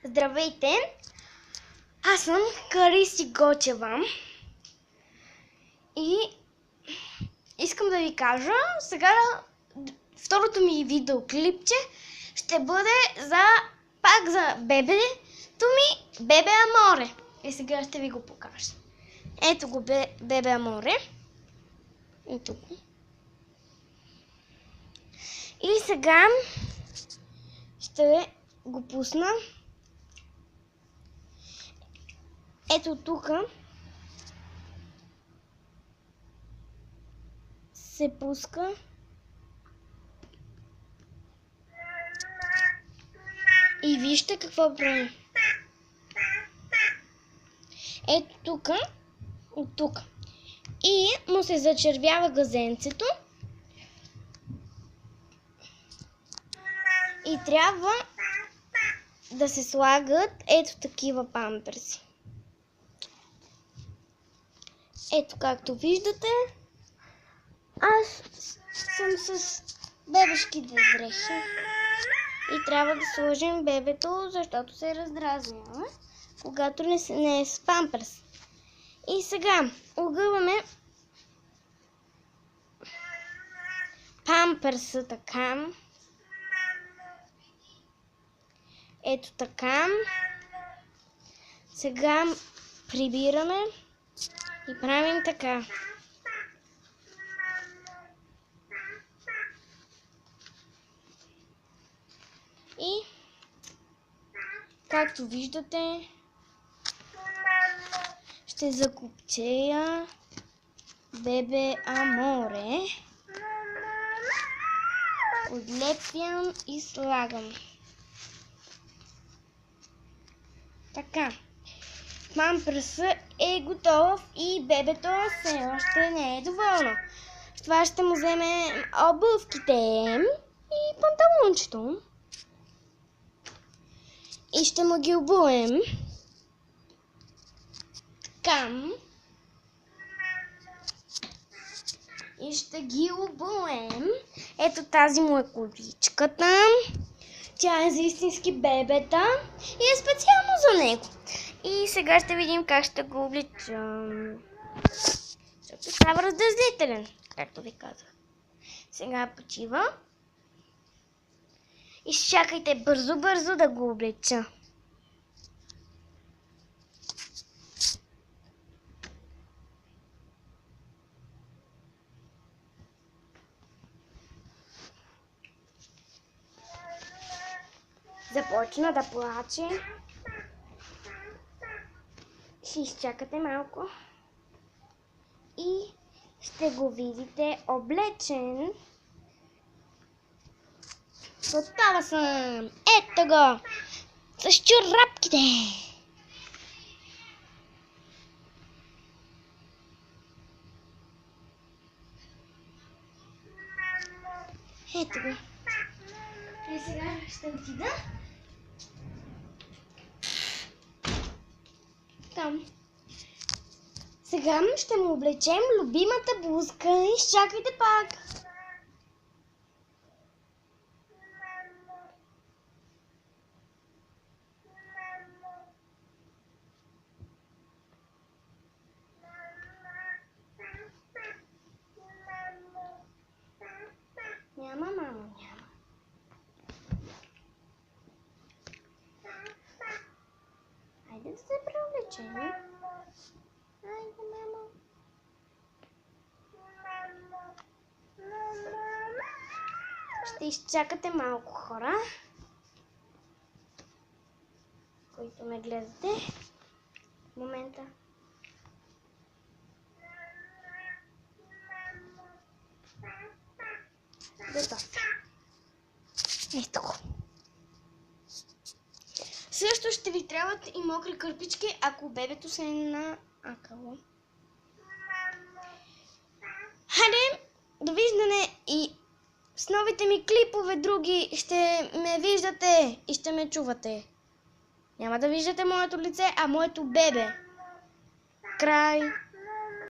Здравейте! Аз съм Кариси Гочева и искам да ви кажа, сега второто ми видеоклипче ще бъде пак за бебето ми, Бебе Аморе. И сега ще ви го покажа. Ето го Бебе Аморе. Ето го. И сега ще го пусна. Ето тук се пуска. И вижте какво прави. Ето тук, от тук. И му се зачервява газенцето. И трябва да се слагат ето такива памперси. Ето както виждате, аз съм с бебешките дрехи. И трябва да сложим бебето, защото се раздразнява, когато не е с памперс. И сега огъваме памперса така. Ето така. Сега прибираме и правим така. И както виждате, ще закопчея Бебе Аморе. Отлепям и слагам. Така. Памперсът е готов и бебето все още не е доволно. С това ще му вземем обувките и панталончето. И ще му ги обуем. Така. И ще ги обуем. Ето тази му е количката. Тя е за истински бебета и е специално за него. И сега ще видим как ще го обличам. Защото става раздразнителен, както ви казах. Сега почива. И чакайте бързо да го облича. Започна да плаче. Ще изчакате малко. И ще го видите облечен. Готова съм! Ето го! С чорапките! Ето го! И сега ще отида там. Сега ще му облечем любимата блузка. Изчакайте пак. Няма, мама, няма. Хайде да се преоблечем. Хайде, мамо. Ще изчакате малко, хора, които ме гледате в момента. Готов. Ето го. Също ще ви трябват и мокри кърпички, ако бебето се е наакало. Хайде, довиждане и с новите ми клипове други ще ме виждате и ще ме чувате. Няма да виждате моето лице, а моето бебе. Край.